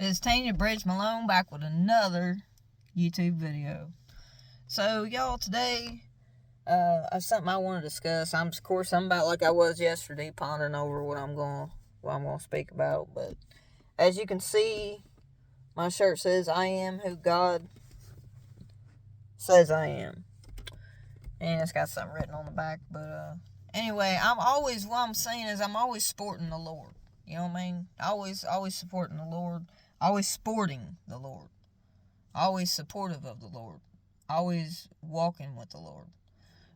It's Tanya Bridge Malone back with another YouTube video. So, y'all, today, something I want to discuss. I'm about like I was yesterday, pondering over what I'm gonna speak about. But as you can see, my shirt says, "I am who God says I am," and it's got something written on the back. But anyway, what I'm saying is, I'm always sporting the Lord. You know what I mean? Always supporting the Lord. Always sporting the Lord. Always supportive of the Lord. Always walking with the Lord.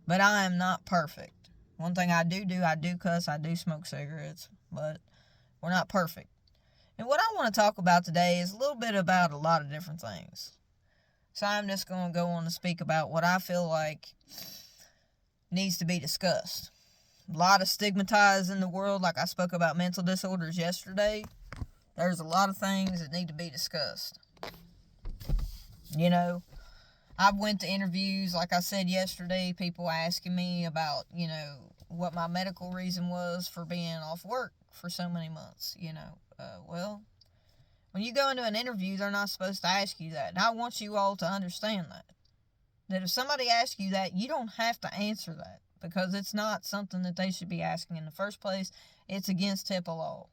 But I am not perfect. One thing I do, I do cuss, I do smoke cigarettes, but we're not perfect. And what I want to talk about today is a little bit about a lot of different things. So I'm just going to go on to speak about what I feel like needs to be discussed. A lot of stigmatized in the world, like I spoke about mental disorders yesterday. There's a lot of things that need to be discussed. You know, I've went to interviews, like I said yesterday, people asking me about, what my medical reason was for being off work for so many months, well, when you go into an interview, they're not supposed to ask you that. And I want you all to understand that. That if somebody asks you that, you don't have to answer that, because it's not something that they should be asking in the first place. It's against HIPAA law.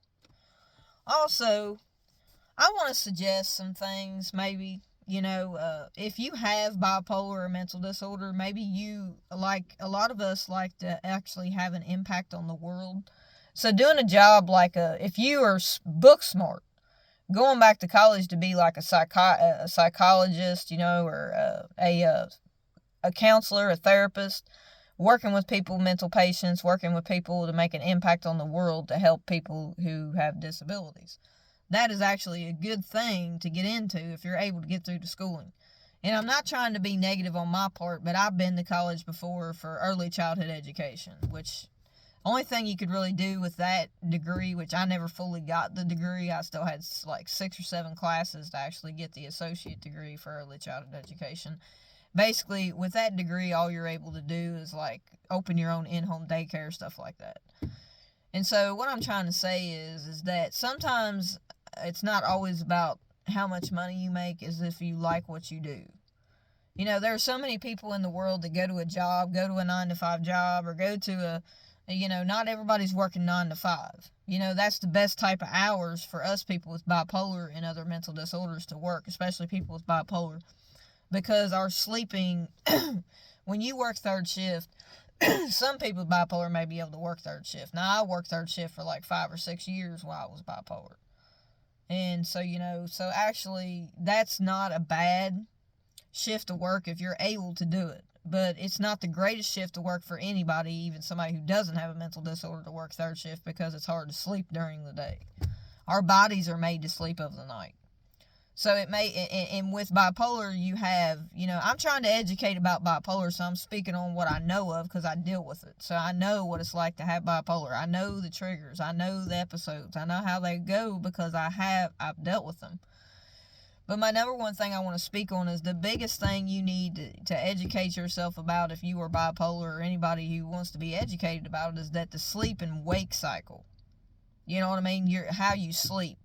Also, I want to suggest some things, maybe. If you have bipolar or mental disorder, maybe you, like a lot of us, like to actually have an impact on the world. So doing a job if you are book smart, going back to college to be like a psychologist, or a counselor, a therapist, working with people, mental patients, working with people to make an impact on the world to help people who have disabilities. That is actually a good thing to get into if you're able to get through the schooling. And I'm not trying to be negative on my part, but I've been to college before for early childhood education, which only thing you could really do with that degree, which I never fully got the degree. I still had like 6 or 7 classes to actually get the associate degree for early childhood education. Basically, with that degree, all you're able to do is like open your own in-home daycare, stuff like that. And so what I'm trying to say is that sometimes it's not always about how much money you make, is if you like what you do. There are so many people in the world that go to a 9-to-5 job, or go to not everybody's working 9 to 5. That's the best type of hours for us people with bipolar and other mental disorders to work, especially people with bipolar, because our sleeping, when you work third shift, some people with bipolar may be able to work third shift. Now, I worked third shift for like 5 or 6 years while I was bipolar. And so, so actually, that's not a bad shift to work if you're able to do it. But it's not the greatest shift to work for anybody, even somebody who doesn't have a mental disorder, to work third shift, because it's hard to sleep during the day. Our bodies are made to sleep over the night. So and with bipolar, you have, I'm trying to educate about bipolar, so I'm speaking on what I know of because I deal with it. So I know what it's like to have bipolar. I know the triggers. I know the episodes. I know how they go because I've dealt with them. But my number one thing I want to speak on is the biggest thing you need to educate yourself about if you are bipolar, or anybody who wants to be educated about it, is that the sleep and wake cycle. You know what I mean? How you sleep.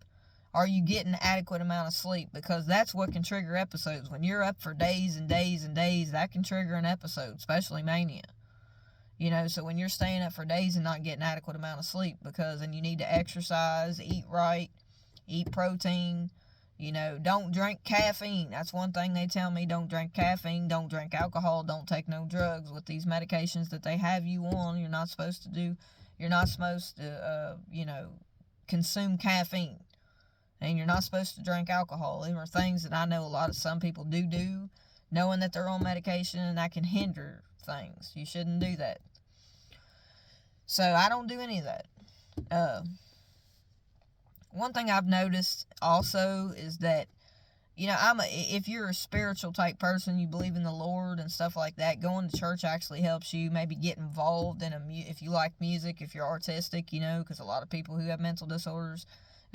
Are you getting adequate amount of sleep? Because that's what can trigger episodes. When you're up for days and days and days, that can trigger an episode, especially mania. So when you're staying up for days and not getting adequate amount of sleep, and you need to exercise, eat right, eat protein, don't drink caffeine. That's one thing they tell me. Don't drink caffeine, don't drink alcohol, don't take no drugs. With these medications that they have you on, you're not supposed to consume caffeine. And you're not supposed to drink alcohol. These are things that I know some people do, knowing that they're on medication, and that can hinder things. You shouldn't do that. So I don't do any of that. One thing I've noticed also is that, if you're a spiritual type person, you believe in the Lord and stuff like that, going to church actually helps you maybe get involved if you like music, if you're artistic, because a lot of people who have mental disorders,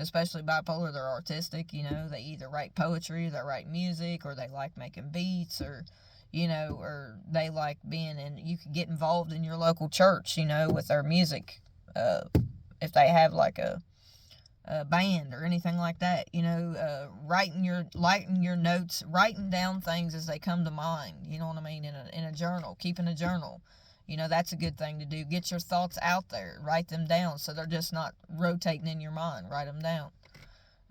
especially bipolar, they're artistic. They either write poetry, they write music, or they like making beats, or they like you can get involved in your local church, with their music. If they have like a band or anything like that. Writing your notes, writing down things as they come to mind. You know what I mean? In a journal, keeping a journal. That's a good thing to do. Get your thoughts out there. Write them down so they're just not rotating in your mind. Write them down.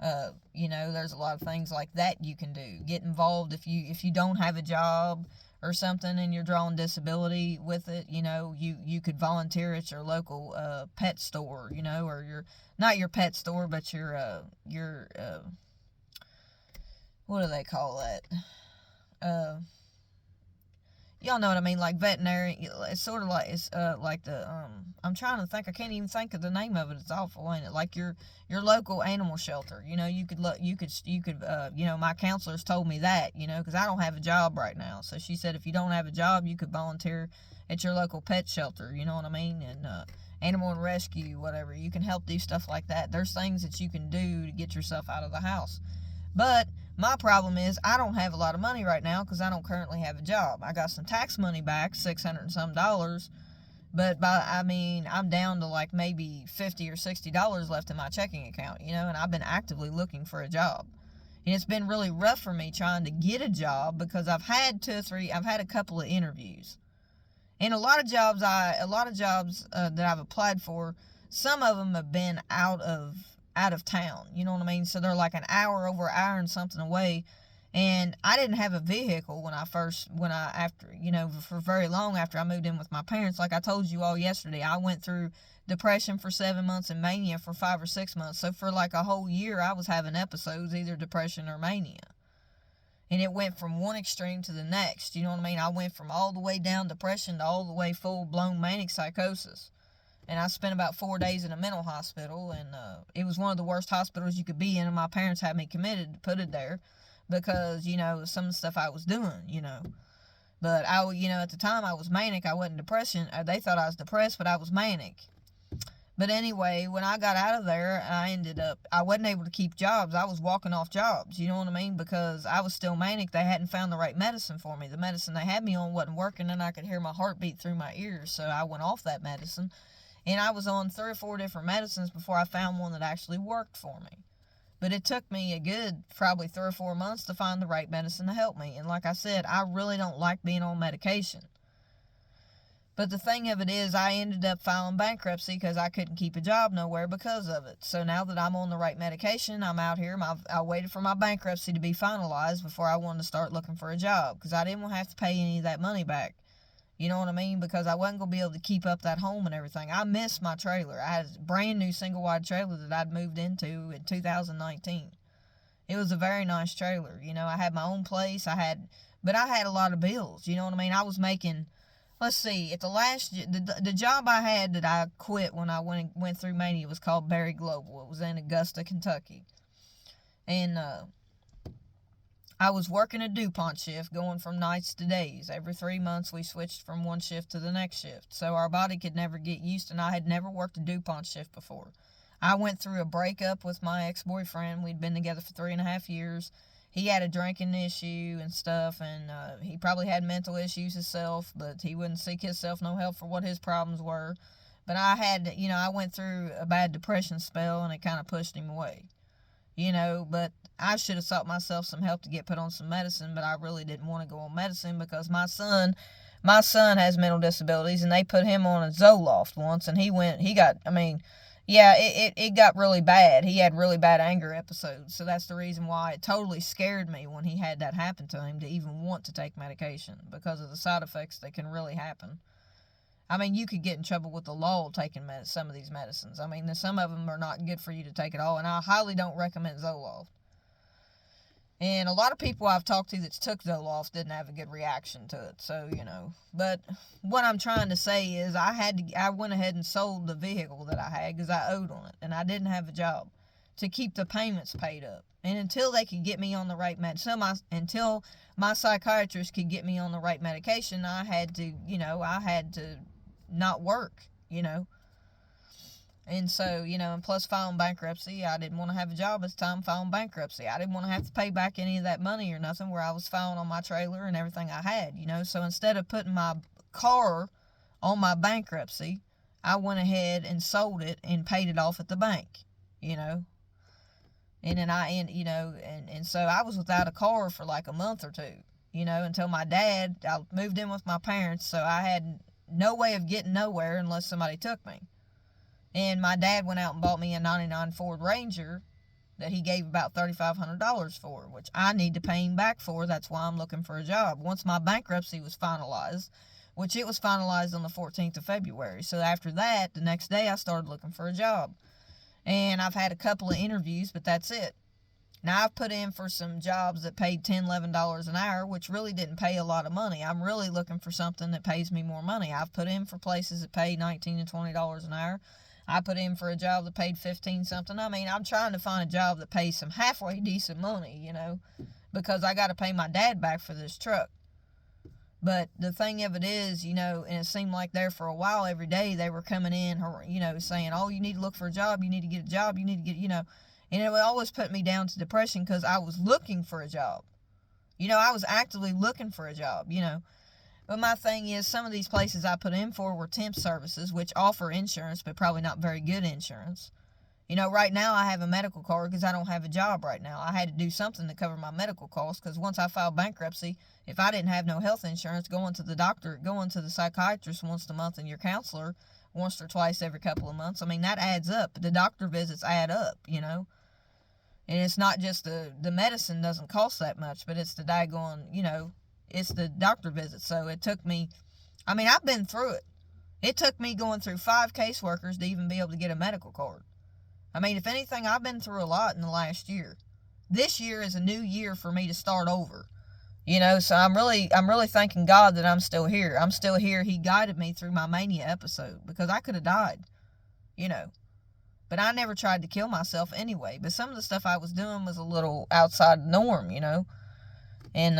There's a lot of things like that you can do. Get involved if you don't have a job or something and you're drawing disability with it. You could volunteer at your local pet store. Or not your pet store, but your what do they call that? Y'all know what I mean, like veterinary. It's sort of like like the I'm trying to think. I can't even think of the name of it. It's awful, ain't it? Like your local animal shelter. You could my counselor's told me that. Because I don't have a job right now. So she said if you don't have a job, you could volunteer at your local pet shelter. You know what I mean? And animal and rescue, whatever. You can help do stuff like that. There's things that you can do to get yourself out of the house. But my problem is I don't have a lot of money right now because I don't currently have a job. I got some tax money back, $600 and some, but I'm down to like maybe $50 or $60 left in my checking account, and I've been actively looking for a job. And it's been really rough for me trying to get a job because I've had a couple of interviews. And a lot of jobs that I've applied for, some of them have been out of town, you know what I mean? So they're like over an hour and something away. And I didn't have a vehicle for very long after I moved in with my parents. Like I told you all yesterday, I went through depression for 7 months and mania for 5 or 6 months. So for like a whole year, I was having episodes, either depression or mania. And it went from one extreme to the next, you know what I mean? I went from all the way down depression to all the way full-blown manic psychosis. And I spent about 4 days in a mental hospital, and it was one of the worst hospitals you could be in, and my parents had me committed to put it there because, some of the stuff I was doing, But, at the time I was manic. I wasn't depression. They thought I was depressed, but I was manic. But anyway, when I got out of there, I wasn't able to keep jobs. I was walking off jobs, you know what I mean? Because I was still manic. They hadn't found the right medicine for me. The medicine they had me on wasn't working, and I could hear my heartbeat through my ears, so I went off that medicine. And I was on 3 or 4 different medicines before I found one that actually worked for me. But it took me a good probably 3 or 4 months to find the right medicine to help me. And like I said, I really don't like being on medication. But the thing of it is, I ended up filing bankruptcy because I couldn't keep a job nowhere because of it. So now that I'm on the right medication, I'm out here. I waited for my bankruptcy to be finalized before I wanted to start looking for a job because I didn't want to have to pay any of that money back. You know what I mean? Because I wasn't going to be able to keep up that home and everything. I missed my trailer. I had a brand new single-wide trailer that I'd moved into in 2019. It was a very nice trailer. I had my own place. But I had a lot of bills. You know what I mean? I was making, let's see, at the job I had that I quit when I went through mania was called Berry Global. It was in Augusta, Kentucky. And, I was working a DuPont shift, going from nights to days. Every 3 months, we switched from one shift to the next shift. So our body could never get used to, and I had never worked a DuPont shift before. I went through a breakup with my ex-boyfriend. We'd been together for 3.5 years. He had a drinking issue and stuff, and he probably had mental issues himself, but he wouldn't seek himself no help for what his problems were. But I went through a bad depression spell, and it kind of pushed him away. But I should have sought myself some help to get put on some medicine, but I really didn't want to go on medicine because my son has mental disabilities, and they put him on a Zoloft once, and it got really bad. He had really bad anger episodes, so that's the reason why it totally scared me when he had that happen to him to even want to take medication because of the side effects that can really happen. You could get in trouble with the law taking some of these medicines. Some of them are not good for you to take at all, and I highly don't recommend Zoloft. And a lot of people I've talked to that took Zoloft didn't have a good reaction to it, so, But what I'm trying to say is I went ahead and sold the vehicle that I had because I owed on it, and I didn't have a job to keep the payments paid up. And until they could get me on the right until my psychiatrist could get me on the right medication, I had to not work, And so, and plus filing bankruptcy, I didn't want to have a job at the time filing bankruptcy. I didn't want to have to pay back any of that money or nothing where I was filing on my trailer and everything I had, So instead of putting my car on my bankruptcy, I went ahead and sold it and paid it off at the bank, And then and so I was without a car for like a month or two, until I moved in with my parents, so I had no way of getting nowhere unless somebody took me. And my dad went out and bought me a 99 Ford Ranger that he gave about $3,500 for, which I need to pay him back for. That's why I'm looking for a job. Once my bankruptcy was finalized, which it was finalized on the 14th of February. So after that, the next day I started looking for a job. And I've had a couple of interviews, but that's it. Now, I've put in for some jobs that paid $10, $11 an hour, which really didn't pay a lot of money. I'm really looking for something that pays me more money. I've put in for places that pay $19 and $20 an hour. I put in for a job that paid 15 something. I mean, I'm trying to find a job that pays some halfway decent money, because I got to pay my dad back for this truck. But the thing of it is, and it seemed like there for a while every day they were coming in, saying, oh, you need to look for a job, you need to get a job, you need to get, and it would always put me down to depression because I was looking for a job. I was actively looking for a job, But my thing is, some of these places I put in for were temp services, which offer insurance, but probably not very good insurance. Right now I have a medical card because I don't have a job right now. I had to do something to cover my medical costs because once I filed bankruptcy, if I didn't have no health insurance, going to the doctor, going to the psychiatrist once a month and your counselor once or twice every couple of months, I mean, that adds up. The doctor visits add up, And it's not just the medicine doesn't cost that much, but it's the daggone, it's the doctor visits. So it took me, I've been through it. It took me going through 5 caseworkers to even be able to get a medical card. If anything, I've been through a lot in the last year. This year is a new year for me to start over. So I'm really thanking God that I'm still here. I'm still here. He guided me through my mania episode because I could have died, But I never tried to kill myself anyway. But some of the stuff I was doing was a little outside the norm, And,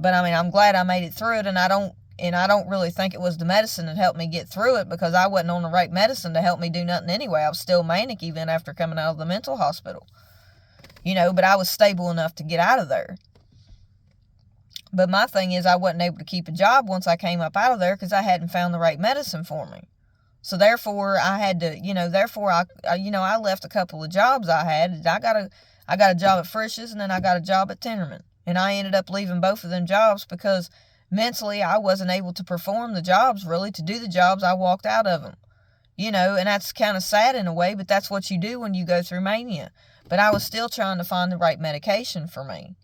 but I'm glad I made it through it, and I don't really think it was the medicine that helped me get through it because I wasn't on the right medicine to help me do nothing anyway. I was still manic even after coming out of the mental hospital, but I was stable enough to get out of there. But my thing is I wasn't able to keep a job once I came up out of there because I hadn't found the right medicine for me. So therefore I had to, I left a couple of jobs I had. I got a job at Frisch's and then I got a job at Tenderman. And I ended up leaving both of them jobs because mentally I wasn't able to perform the jobs, really, to do the jobs. I walked out of them, and that's kind of sad in a way, but that's what you do when you go through mania. But I was still trying to find the right medication for me.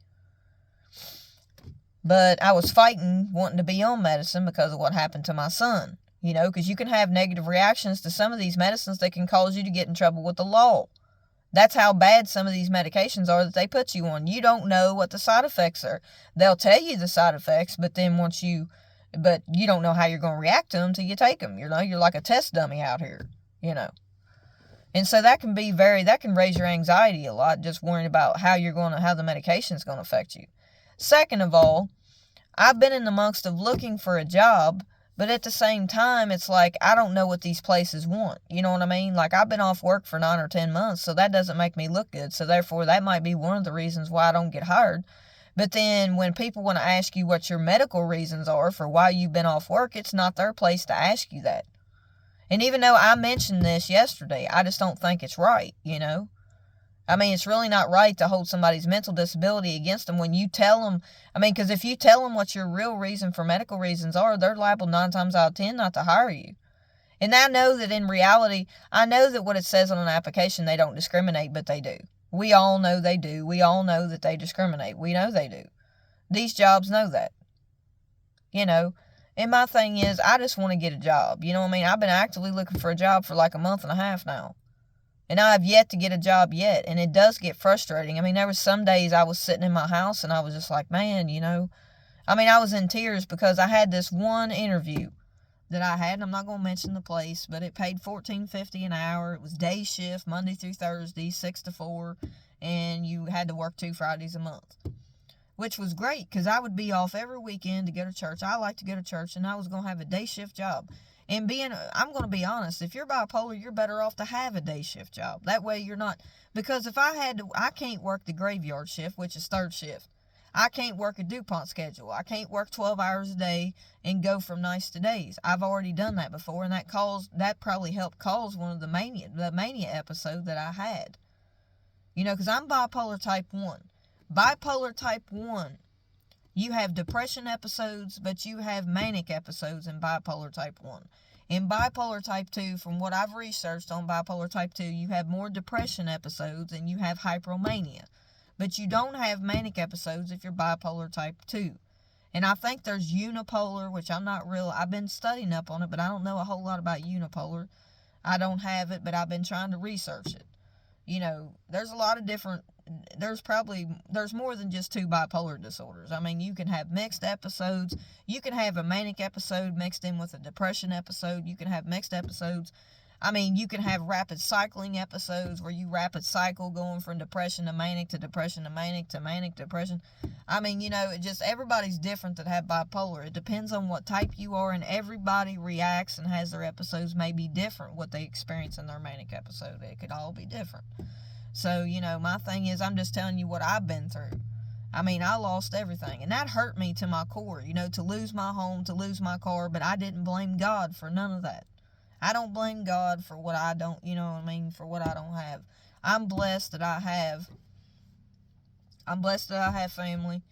But I was fighting wanting to be on medicine because of what happened to my son, because you can have negative reactions to some of these medicines that can cause you to get in trouble with the law. That's how bad some of these medications are that they put you on. You don't know what the side effects are. They'll tell you the side effects, but you don't know how you're going to react to them till you take them. You're like a test dummy out here, And so that can raise your anxiety a lot, just worrying about how the medication's going to affect you. Second of all, I've been in the amongst of looking for a job, but at the same time, it's like, I don't know what these places want. You know what I mean? Like, I've been off work for 9 or 10 months, so that doesn't make me look good. So therefore, that might be one of the reasons why I don't get hired. But then when people want to ask you what your medical reasons are for why you've been off work, it's not their place to ask you that. And even though I mentioned this yesterday, I just don't think it's right, It's really not right to hold somebody's mental disability against them when you tell them, because if you tell them what your real reason for medical reasons are, they're liable 9 times out of 10 not to hire you. And I know that in reality, I know that what it says on an application, they don't discriminate, but they do. We all know they do. We all know that they discriminate. We know they do. These jobs know that. And my thing is, I just want to get a job. I've been actively looking for a job for like a month and a half now. And I have yet to get a job yet. And it does get frustrating. There was some days I was sitting in my house and I was just like, man, I was in tears because I had this one interview that I had, and I'm not going to mention the place, but it paid $14.50 an hour. It was day shift, Monday through Thursday, 6 to 4, and you had to work 2 Fridays a month, which was great because I would be off every weekend to go to church. I like to go to church, and I was going to have a day shift job. And I'm going to be honest, if you're bipolar, you're better off to have a day shift job. That way you're not, because if I can't work the graveyard shift, which is third shift. I can't work a DuPont schedule. I can't work 12 hours a day and go from nights to days. I've already done that before, and that probably helped cause one of the mania episode that I had. You know, because I'm bipolar type 1. Bipolar type 1, you have depression episodes, but you have manic episodes in bipolar type 1. In bipolar type 2, from what I've researched on bipolar type 2, you have more depression episodes and you have hypomania. But you don't have manic episodes if you're bipolar type 2. And I think there's unipolar, which I've been studying up on it, but I don't know a whole lot about unipolar. I don't have it, but I've been trying to research it. You know, there's a lot of different, there's more than just 2 bipolar disorders. I mean, you can have mixed episodes. You can have a manic episode mixed in with a depression episode. You can have mixed episodes. I mean, you can have rapid cycling episodes where you rapid cycle going from depression to manic to depression to manic to manic depression. I mean, you know, everybody's different that have bipolar. It depends on what type you are, and everybody reacts and has their episodes may be different, what they experience in their manic episode. It could all be different. So, you know, my thing is, I'm just telling you what I've been through. I mean, I lost everything, and that hurt me to my core, you know, to lose my home, to lose my car, but I didn't blame God for none of that. I don't blame God for what I don't, you know what I mean, for what I don't have. I'm blessed that I have family,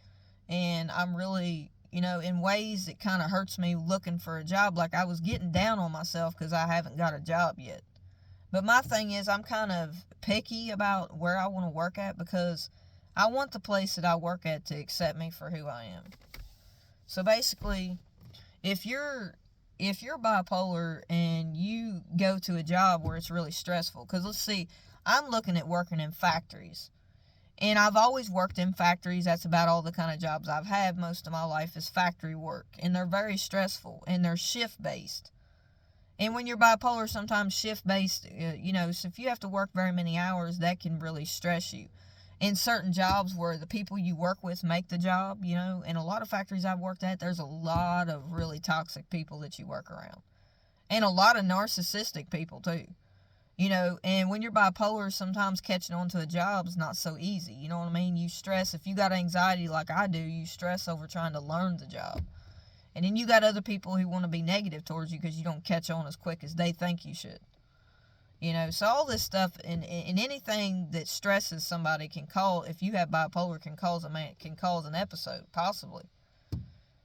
and I'm really, you know, in ways it kind of hurts me looking for a job. Like, I was getting down on myself because I haven't got a job yet. But my thing is, I'm kind of picky about where I want to work at, because I want the place that I work at to accept me for who I am. So basically, if you're bipolar and you go to a job where it's really stressful, because let's see, I'm looking at working in factories, and I've always worked in factories. That's about all the kind of jobs I've had most of my life is factory work, and they're very stressful, and they're shift based. And when you're bipolar, sometimes shift based, you know, so if you have to work very many hours, that can really stress you. In certain jobs where the people you work with make the job, you know, in a lot of factories I've worked at, there's a lot of really toxic people that you work around. And a lot of narcissistic people too. You know, and when you're bipolar, sometimes catching on to a job is not so easy. You know what I mean? You stress, if you got anxiety like I do, you stress over trying to learn the job. And then you got other people who want to be negative towards you because you don't catch on as quick as they think you should. You know, so all this stuff and anything that stresses somebody can cause, if you have bipolar, can cause an episode, possibly.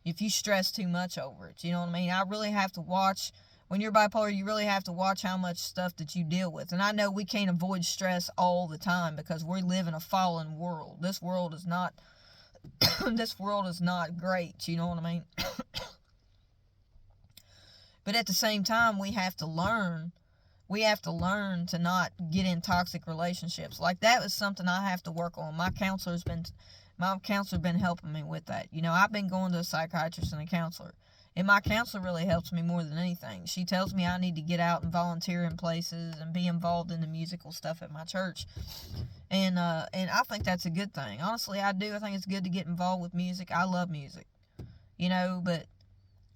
If you stress too much over it, you know what I mean? I really have to watch, when you're bipolar, you really have to watch how much stuff that you deal with. And I know we can't avoid stress all the time because we live in a fallen world. This world is not, this world is not great, you know what I mean? But at the same time, we have to learn to not get in toxic relationships. Like, that was something I have to work on. My counselor's been helping me with that. You know, I've been going to a psychiatrist and a counselor. And my counselor really helps me more than anything. She tells me I need to get out and volunteer in places and be involved in the musical stuff at my church. And I think that's a good thing. Honestly, I do. I think it's good to get involved with music. I love music. You know, but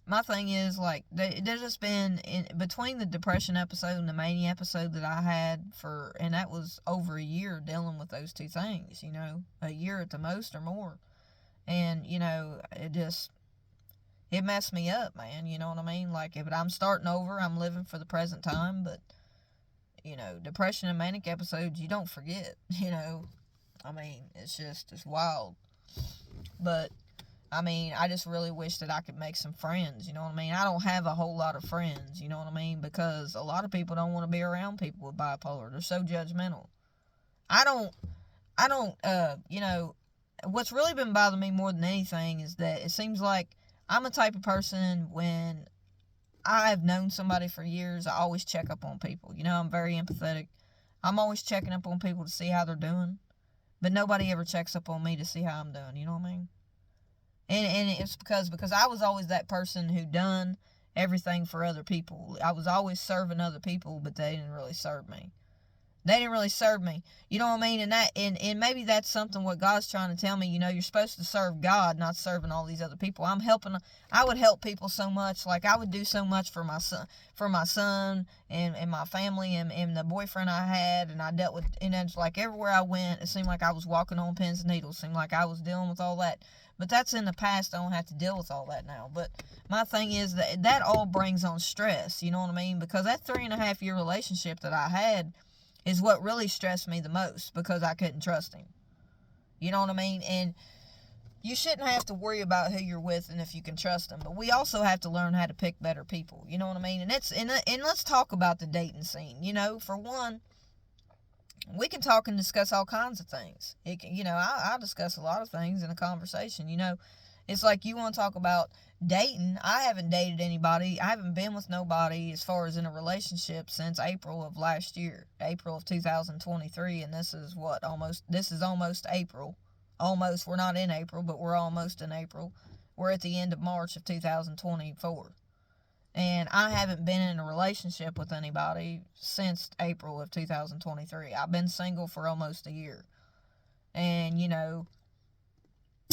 my thing is, like, there's just been, between the depression episode and the mania episode that I had and that was over a year dealing with those two things, you know, a year at the most or more. And, you know, it messed me up, man, you know what I mean? Like, but I'm starting over, I'm living for the present time, but, you know, depression and manic episodes, you don't forget, you know? I mean, it's wild. But I mean, I just really wish that I could make some friends, you know what I mean? I don't have a whole lot of friends, you know what I mean? Because a lot of people don't want to be around people with bipolar. They're so judgmental. I don't, you know, what's really been bothering me more than anything is that it seems like I'm a type of person, when I've known somebody for years, I always check up on people. You know, I'm very empathetic. I'm always checking up on people to see how they're doing. But nobody ever checks up on me to see how I'm doing, you know what I mean? And it's because I was always that person who done everything for other people. I was always serving other people, but they didn't really serve me. You know what I mean? And maybe that's something what God's trying to tell me. You know, you're supposed to serve God, not serving all these other people. I would help people so much. Like, I would do so much for my son and my family and the boyfriend I had, and I dealt with, and it's like everywhere I went, it seemed like I was walking on pins and needles. It seemed like I was dealing with all that. But that's in the past. I don't have to deal with all that now. But my thing is that all brings on stress. You know what I mean? Because that 3.5-year relationship that I had, is what really stressed me the most, because I couldn't trust him. You know what I mean? And you shouldn't have to worry about who you're with and if you can trust them. But we also have to learn how to pick better people. You know what I mean? And let's talk about the dating scene. You know, for one, we can talk and discuss all kinds of things. I'll discuss a lot of things in a conversation. You know, it's like you want to talk about dating. I haven't dated anybody. I haven't been with nobody as far as in a relationship since April of last year, April of 2023. And this is almost April. Almost, we're not in April, but we're almost in April. We're at the end of March of 2024. And I haven't been in a relationship with anybody since April of 2023. I've been single for almost a year. And, you know,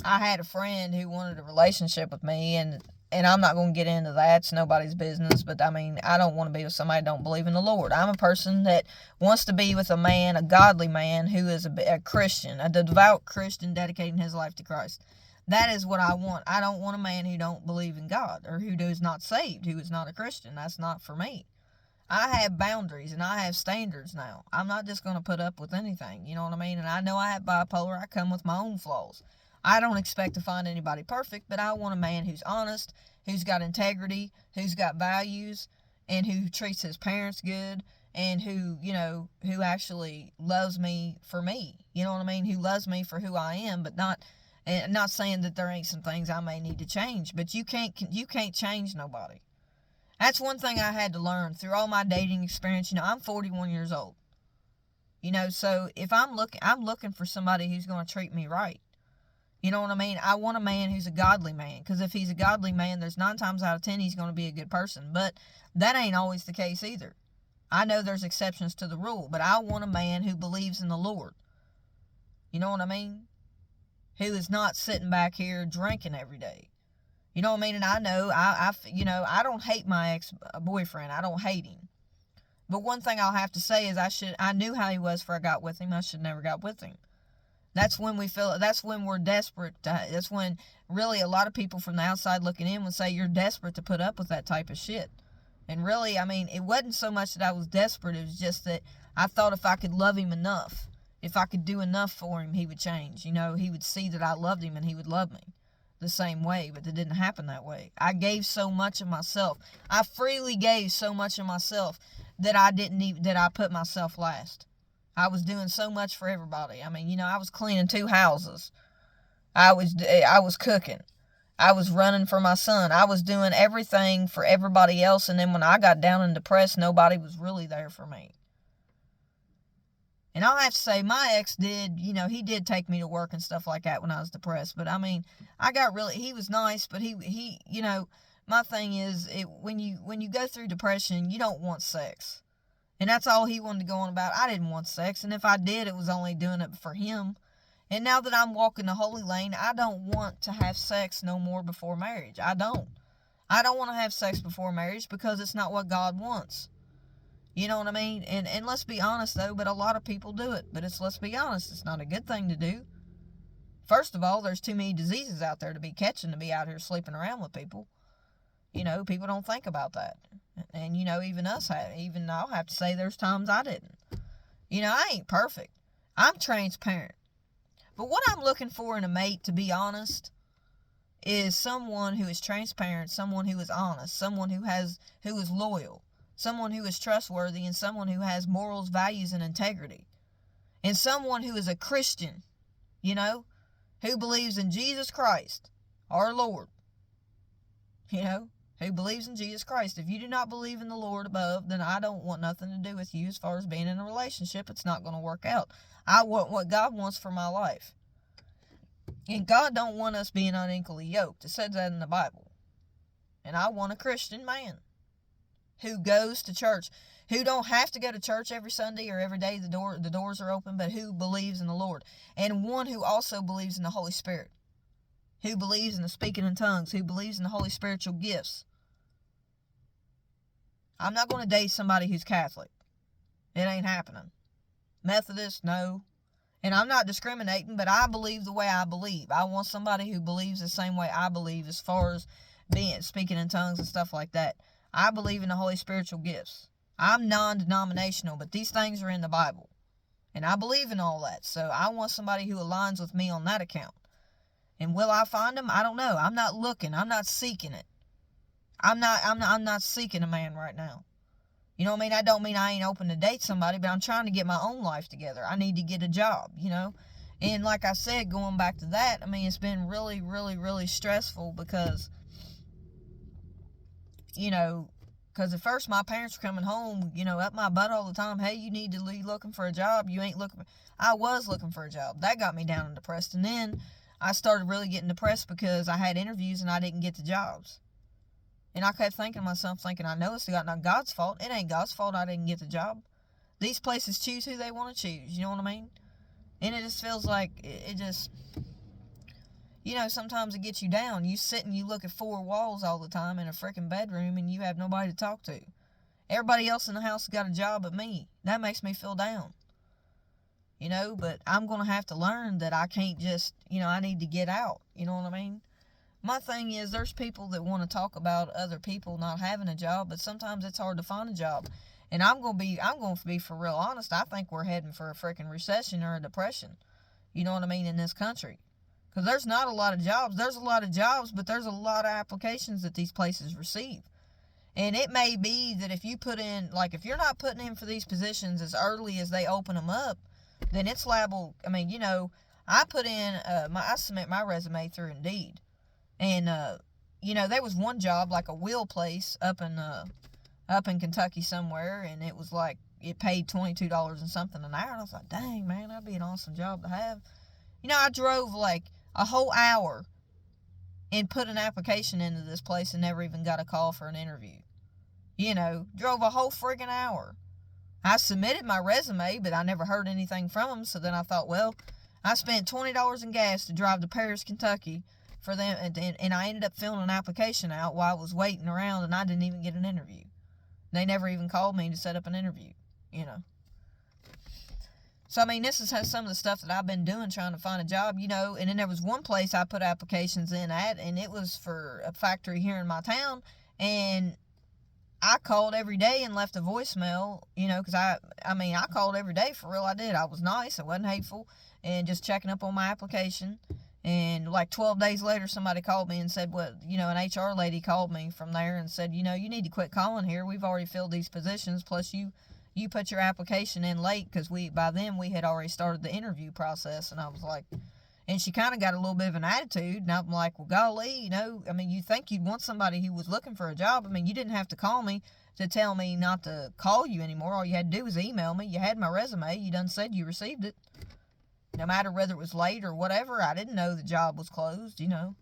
I had a friend who wanted a relationship with me, and I'm not going to get into that. It's nobody's business. But, I mean, I don't want to be with somebody that don't believe in the Lord. I'm a person that wants to be with a man, a godly man, who is a Christian, a devout Christian dedicating his life to Christ. That is what I want. I don't want a man who don't believe in God, or who is not saved, who is not a Christian. That's not for me. I have boundaries, and I have standards now. I'm not just going to put up with anything. You know what I mean? And I know I have bipolar. I come with my own flaws. I don't expect to find anybody perfect, but I want a man who's honest, who's got integrity, who's got values, and who treats his parents good, and who actually loves me for me. You know what I mean? Who loves me for who I am, but not saying that there ain't some things I may need to change, but you can't change nobody. That's one thing I had to learn through all my dating experience. You know, I'm 41 years old. You know, so if I'm looking for somebody who's going to treat me right. You know what I mean? I want a man who's a godly man, because if he's a godly man, there's 9 times out of 10 he's going to be a good person. But that ain't always the case either. I know there's exceptions to the rule, but I want a man who believes in the Lord. You know what I mean? Who is not sitting back here drinking every day. You know what I mean? And I know, I don't hate my ex-boyfriend. I don't hate him. But one thing I'll have to say is I knew how he was before I got with him. I should never got with him. That's when we're desperate. That's when really a lot of people from the outside looking in would say you're desperate to put up with that type of shit. And really, I mean, it wasn't so much that I was desperate. It was just that I thought if I could love him enough, if I could do enough for him, he would change. You know, he would see that I loved him and he would love me the same way. But it didn't happen that way. I gave so much of myself. I freely gave so much of myself that I put myself last. I was doing so much for everybody. I mean, you know, I was cleaning 2 houses. I was cooking. I was running for my son. I was doing everything for everybody else. And then when I got down and depressed, nobody was really there for me. And I'll have to say, my ex he did take me to work and stuff like that when I was depressed. But I mean, he was nice, but he my thing is, when you go through depression, you don't want sex. And that's all he wanted to go on about. I didn't want sex. And if I did, it was only doing it for him. And now that I'm walking the holy lane, I don't want to have sex no more before marriage. I don't want to have sex before marriage, because it's not what God wants. You know what I mean? And let's be honest, though, but a lot of people do it. But let's be honest, it's not a good thing to do. First of all, there's too many diseases out there to be catching to be out here sleeping around with people. You know, people don't think about that. And, you know, even I'll have to say there's times I didn't. You know, I ain't perfect. I'm transparent. But what I'm looking for in a mate, to be honest, is someone who is transparent, someone who is honest, someone who is loyal, someone who is trustworthy, and someone who has morals, values, and integrity. And someone who is a Christian, you know, who believes in Jesus Christ, our Lord. You know, who believes in Jesus Christ. If you do not believe in the Lord above, then I don't want nothing to do with you as far as being in a relationship. It's not going to work out. I want what God wants for my life. And God don't want us being unequally yoked. It says that in the Bible. And I want a Christian man who goes to church, who don't have to go to church every Sunday or every day the doors are open, but who believes in the Lord. And one who also believes in the Holy Spirit, who believes in the speaking in tongues, who believes in the Holy spiritual gifts. I'm not going to date somebody who's Catholic. It ain't happening. Methodist, no. And I'm not discriminating, but I believe the way I believe. I want somebody who believes the same way I believe as far as speaking in tongues and stuff like that. I believe in the Holy spiritual gifts. I'm non-denominational, but these things are in the Bible. And I believe in all that. So I want somebody who aligns with me on that account. And will I find them? I don't know. I'm not looking. I'm not seeking it. I'm not seeking a man right now. You know what I mean? That don't mean I ain't open to date somebody, but I'm trying to get my own life together. I need to get a job, you know? And like I said, going back to that, I mean, it's been really, really, really stressful because, you know, because at first my parents were coming home, you know, up my butt all the time. Hey, you need to be looking for a job. You ain't looking for... I was looking for a job. That got me down and depressed. And then I started really getting depressed because I had interviews and I didn't get the jobs. And I kept thinking to myself, I know it's not God's fault. It ain't God's fault I didn't get the job. These places choose who they want to choose. You know what I mean? And it just feels like it just... You know, sometimes it gets you down. You sit and you look at four walls all the time in a freaking bedroom and you have nobody to talk to. Everybody else in the house has got a job but me. That makes me feel down. You know, but I'm going to have to learn that I can't just, you know, I need to get out. You know what I mean? My thing is, there's people that want to talk about other people not having a job, but sometimes it's hard to find a job. And I'm going to be for real honest. I think we're heading for a freaking recession or a depression. You know what I mean? In this country. Because there's not a lot of jobs. There's a lot of jobs, but there's a lot of applications that these places receive. And it may be that if you put in, like, if you're not putting in for these positions as early as they open them up, then it's liable. I mean, you know, I put in, I submit my resume through Indeed. And, you know, there was one job, like a wheel place up in Kentucky somewhere, and it was like, it paid $22 and something an hour. And I was like, dang, man, that'd be an awesome job to have. You know, I drove like a whole hour and put an application into this place and never even got a call for an interview. You know, drove a whole friggin' hour. I submitted my resume, but I never heard anything from them. So then I thought, well, I spent $20 in gas to drive to Paris, Kentucky for them. And I ended up filling an application out while I was waiting around, and I didn't even get an interview. They never even called me to set up an interview, you know. So, I mean, this is some of the stuff that I've been doing trying to find a job, you know. And then there was one place I put applications in at, and it was for a factory here in my town. And I called every day and left a voicemail, you know, because I called every day for real. I did. I was nice. I wasn't hateful. And just checking up on my application. And like 12 days later, somebody called me and said, well, you know, an HR lady called me from there and said, you know, you need to quit calling here. We've already filled these positions. Plus, you put your application in late because by then we had already started the interview process. And I was like, and she kind of got a little bit of an attitude. And I'm like, well, golly, you know, I mean, you think you'd want somebody who was looking for a job. I mean, you didn't have to call me to tell me not to call you anymore. All you had to do was email me. You had my resume. You done said you received it. No matter whether it was late or whatever, I didn't know the job was closed, you know.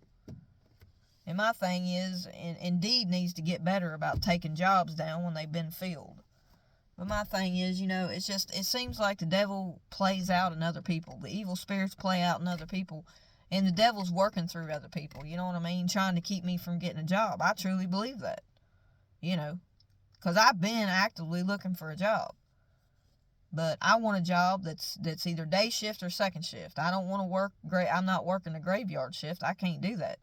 And my thing is, Indeed needs to get better about taking jobs down when they've been filled. But my thing is, you know, it seems like the devil plays out in other people. The evil spirits play out in other people. And the devil's working through other people, you know what I mean? Trying to keep me from getting a job. I truly believe that, you know. Because I've been actively looking for a job. But I want a job that's either day shift or second shift. I don't want to work I'm not working a graveyard shift. I can't do that.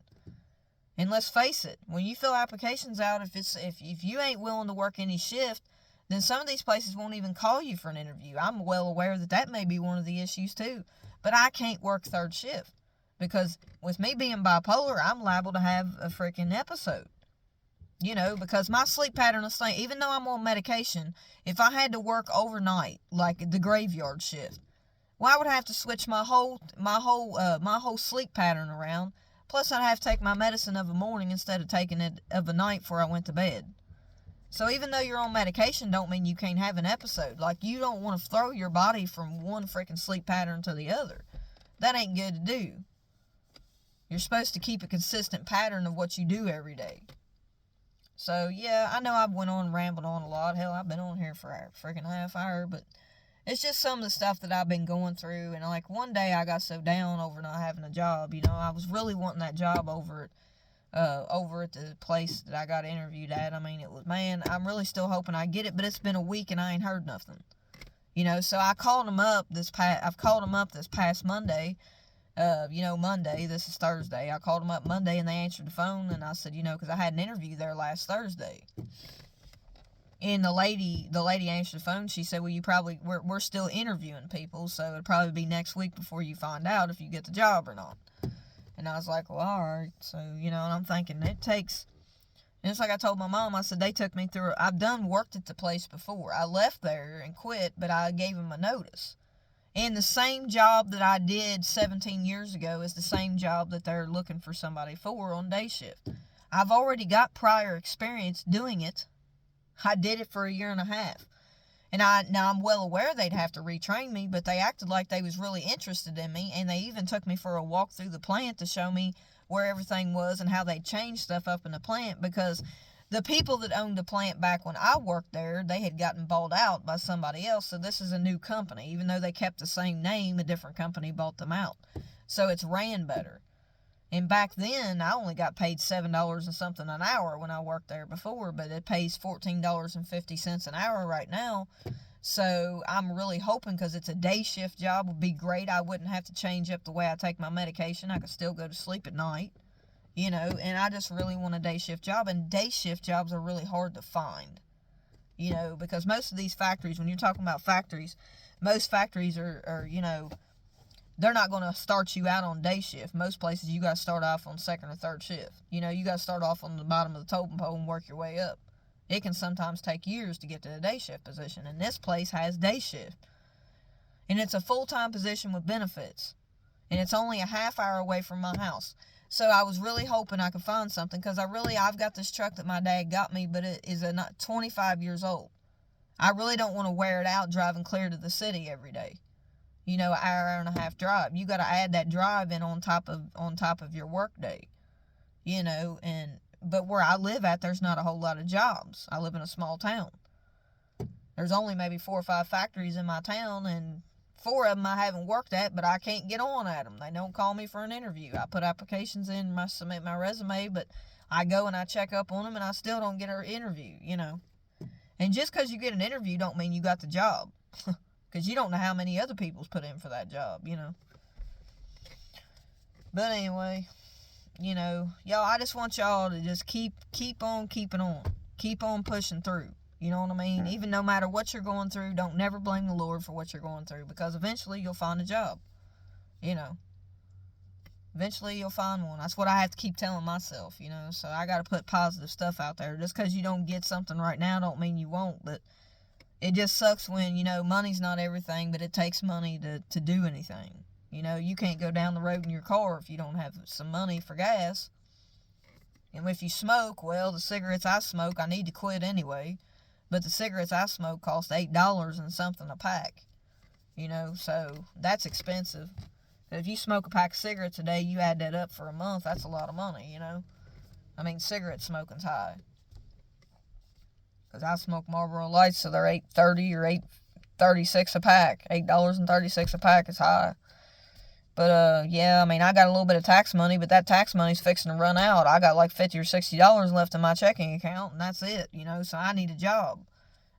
And let's face it, when you fill applications out, if you ain't willing to work any shift, then some of these places won't even call you for an interview. I'm well aware that may be one of the issues too. But I can't work third shift because with me being bipolar, I'm liable to have a freaking episode. You know, because my sleep pattern is staying, even though I'm on medication, if I had to work overnight, like the graveyard shift, well, I would have to switch my whole sleep pattern around. Plus, I'd have to take my medicine of a morning instead of taking it of a night before I went to bed. So even though you're on medication, don't mean you can't have an episode. Like, you don't want to throw your body from one freaking sleep pattern to the other. That ain't good to do. You're supposed to keep a consistent pattern of what you do every day. So, yeah, I know I've went on and rambled on a lot. Hell, I've been on here for a freaking half hour, but it's just some of the stuff that I've been going through. And, like, one day I got so down over not having a job, you know. I was really wanting that job over at the place that I got interviewed at. I mean, man, I'm really still hoping I get it, but it's been a week and I ain't heard nothing. You know, so I've called them up this past Monday. Monday, this is Thursday. I called them up Monday and they answered the phone and I said, you know, because I had an interview there last Thursday. And the lady answered the phone. She said, well, we're still interviewing people, so it'll probably be next week before you find out if you get the job or not. And I was like, well, all right. So, and I'm thinking it takes, and it's like I told my mom, I said, they took me through, I've worked at the place before. I left there and quit, but I gave them a notice. And the same job that I did 17 years ago is the same job that they're looking for somebody for on day shift. I've already got prior experience doing it. I did it for a year and a half. And now I'm well aware they'd have to retrain me, but they acted like they was really interested in me, and they even took me for a walk through the plant to show me where everything was and how they changed stuff up in the plant, because the people that owned the plant back when I worked there, they had gotten bought out by somebody else, so this is a new company. Even though they kept the same name, a different company bought them out. So it's ran better. And back then, I only got paid $7 and something an hour when I worked there before, but it pays $14.50 an hour right now. So I'm really hoping, because it's a day shift job, would be great. I wouldn't have to change up the way I take my medication. I could still go to sleep at night, and I just really want a day shift job. And day shift jobs are really hard to find, because most of these factories, when you're talking about factories, most factories are they're not going to start you out on day shift. Most places, you got to start off on second or third shift. You got to start off on the bottom of the totem pole and work your way up. It can sometimes take years to get to the day shift position, and this place has day shift. And it's a full-time position with benefits. And it's only a half hour away from my house. So I was really hoping I could find something, because I've got this truck that my dad got me, but it is 25 years old. I really don't want to wear it out driving clear to the city every day. An hour and a half drive. You got to add that drive in on top of your work day. But where I live at, there's not a whole lot of jobs. I live in a small town. There's only maybe 4 or 5 factories in my town, and 4 of them I haven't worked at, but I can't get on at them. They don't call me for an interview. I put applications in, I submit my resume, but I go and I check up on them, and I still don't get an interview, And just because you get an interview don't mean you got the job. Because you don't know how many other people's put in for that job, But anyway, y'all, I just want y'all to just keep on keeping on. Keep on pushing through. You know what I mean? Even no matter what you're going through, don't never blame the Lord for what you're going through, because eventually you'll find a job. Eventually you'll find one. That's what I have to keep telling myself, So I got to put positive stuff out there. Just because you don't get something right now don't mean you won't, but it just sucks when, money's not everything, but it takes money to do anything. You can't go down the road in your car if you don't have some money for gas. And if you smoke, well, the cigarettes I smoke, I need to quit anyway. But the cigarettes I smoke cost $8 and something a pack. So that's expensive. But if you smoke a pack of cigarettes a day, you add that up for a month, that's a lot of money, cigarette smoking's high. Because I smoke Marlboro Lights, so they're $8.30 or $8.36 a pack. $8.36 a pack is high. But, yeah, I got a little bit of tax money, but that tax money's fixing to run out. I got like $50 or $60 left in my checking account, and that's it, so I need a job.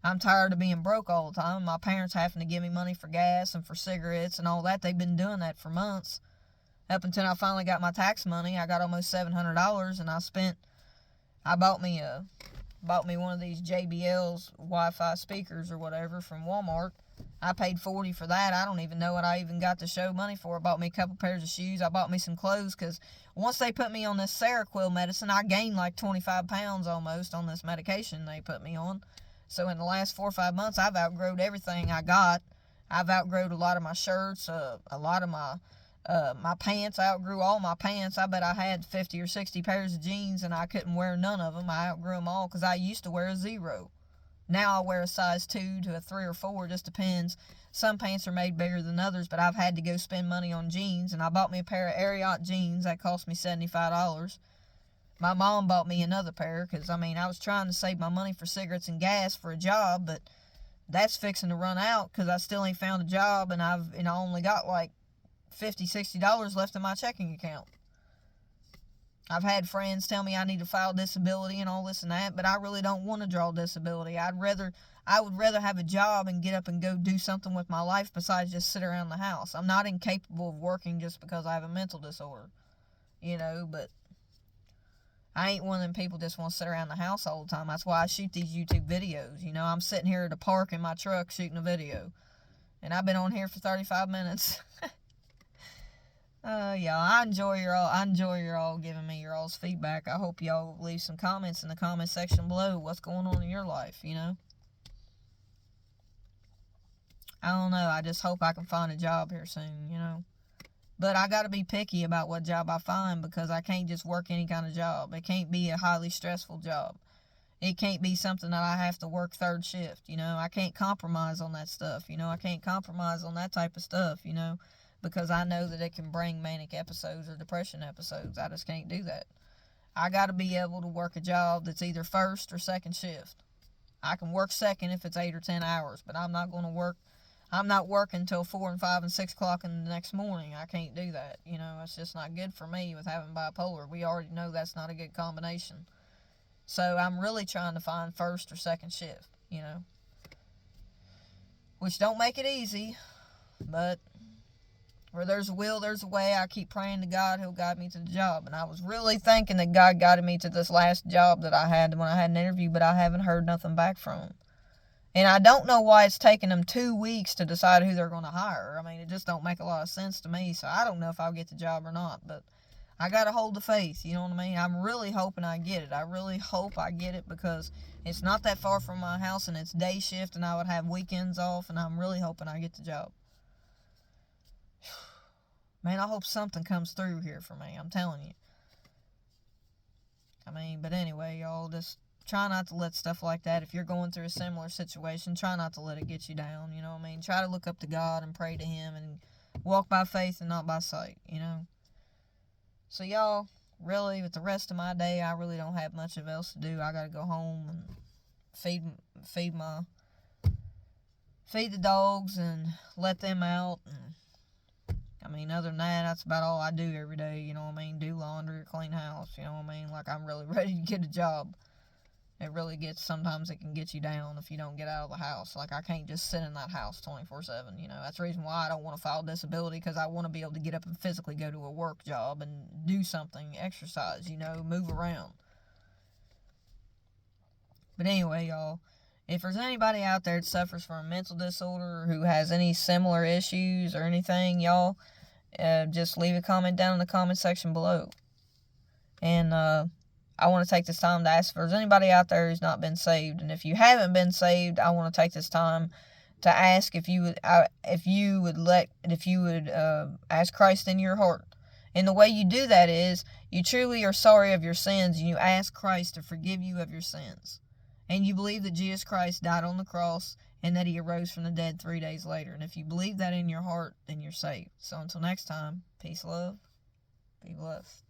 I'm tired of being broke all the time. My parents having to give me money for gas and for cigarettes and all that. They've been doing that for months. Up until I finally got my tax money, I got almost $700, and I bought me one of these JBL's Wi-Fi speakers or whatever from Walmart. I paid $40 for that. I don't even know what I even got to show money for. I bought me a couple pairs of shoes. I bought me some clothes, because once they put me on this Seroquel medicine, I gained like 25 pounds almost on this medication they put me on. So in the last 4 or 5 months, I've outgrown everything I got. I've outgrown a lot of my shirts, a lot of my pants. I outgrew all my pants. I bet I had 50 or 60 pairs of jeans, and I couldn't wear none of them. I outgrew them all, because I used to wear a 0. Now I wear a size 2 to a 3 or 4, just depends. Some pants are made bigger than others, but I've had to go spend money on jeans, and I bought me a pair of Ariat jeans that cost me $75. My mom bought me another pair, because, I was trying to save my money for cigarettes and gas for a job, but that's fixing to run out, because I still ain't found a job, and I only got like $50, $60 left in my checking account. I've had friends tell me I need to file disability and all this and that, but I really don't want to draw disability. I would rather have a job and get up and go do something with my life besides just sit around the house. I'm not incapable of working just because I have a mental disorder, but I ain't one of them people just want to sit around the house all the time. That's why I shoot these YouTube videos. You know, I'm sitting here at the park in my truck shooting a video. And I've been on here for 35 minutes. Yeah, I enjoy your all giving me your all's feedback. I hope y'all leave some comments in the comment section below. What's going on in your life, you know? I don't know. I just hope I can find a job here soon, you know? But I got to be picky about what job I find because I can't just work any kind of job. It can't be a highly stressful job. It can't be something that I have to work third shift, you know? I can't compromise on that stuff, you know? I can't compromise on that type of stuff, you know? Because I know that it can bring manic episodes or depression episodes. I just can't do that. I got to be able to work a job that's either first or second shift. I can work second if it's 8 or 10 hours, but I'm not working till 4 and 5 and 6 o'clock in the next morning. I can't do that. You know, it's just not good for me with having bipolar. We already know that's not a good combination. So I'm really trying to find first or second shift, you know. Which don't make it easy, but where there's a will, there's a way. I keep praying to God, He'll guide me to the job. And I was really thinking that God guided me to this last job that I had when I had an interview, but I haven't heard nothing back from Him. And I don't know why it's taken them 2 weeks to decide who they're going to hire. I mean, it just don't make a lot of sense to me. So I don't know if I'll get the job or not. But I got to hold the faith, you know what I mean? I'm really hoping I get it. I really hope I get it because it's not that far from my house and it's day shift and I would have weekends off. And I'm really hoping I get the job. Man, I hope something comes through here for me. I'm telling you. I mean, but anyway, y'all, just try not to let stuff like that. If you're going through a similar situation, try not to let it get you down, you know what I mean? Try to look up to God and pray to Him and walk by faith and not by sight, you know? So, y'all, really, with the rest of my day, I really don't have much of else to do. I gotta go home and feed the dogs and let them out. And I mean, other than that, that's about all I do every day, you know what I mean? Do laundry, clean house, you know what I mean? Like, I'm really ready to get a job. It really gets, sometimes it can get you down if you don't get out of the house. Like, I can't just sit in that house 24/7, you know. That's the reason why I don't want to file disability, because I want to be able to get up and physically go to a work job and do something, exercise, you know, move around. But anyway, y'all, if there's anybody out there that suffers from a mental disorder or who has any similar issues or anything, y'all, just leave a comment down in the comment section below. And I want to take this time to ask if there's anybody out there who's not been saved. And if you haven't been saved, I want to take this time to ask if you would ask Christ in your heart. And the way you do that is you truly are sorry of your sins and you ask Christ to forgive you of your sins. And you believe that Jesus Christ died on the cross and that He arose from the dead 3 days later. And if you believe that in your heart, then you're saved. So until next time, peace, love, be blessed.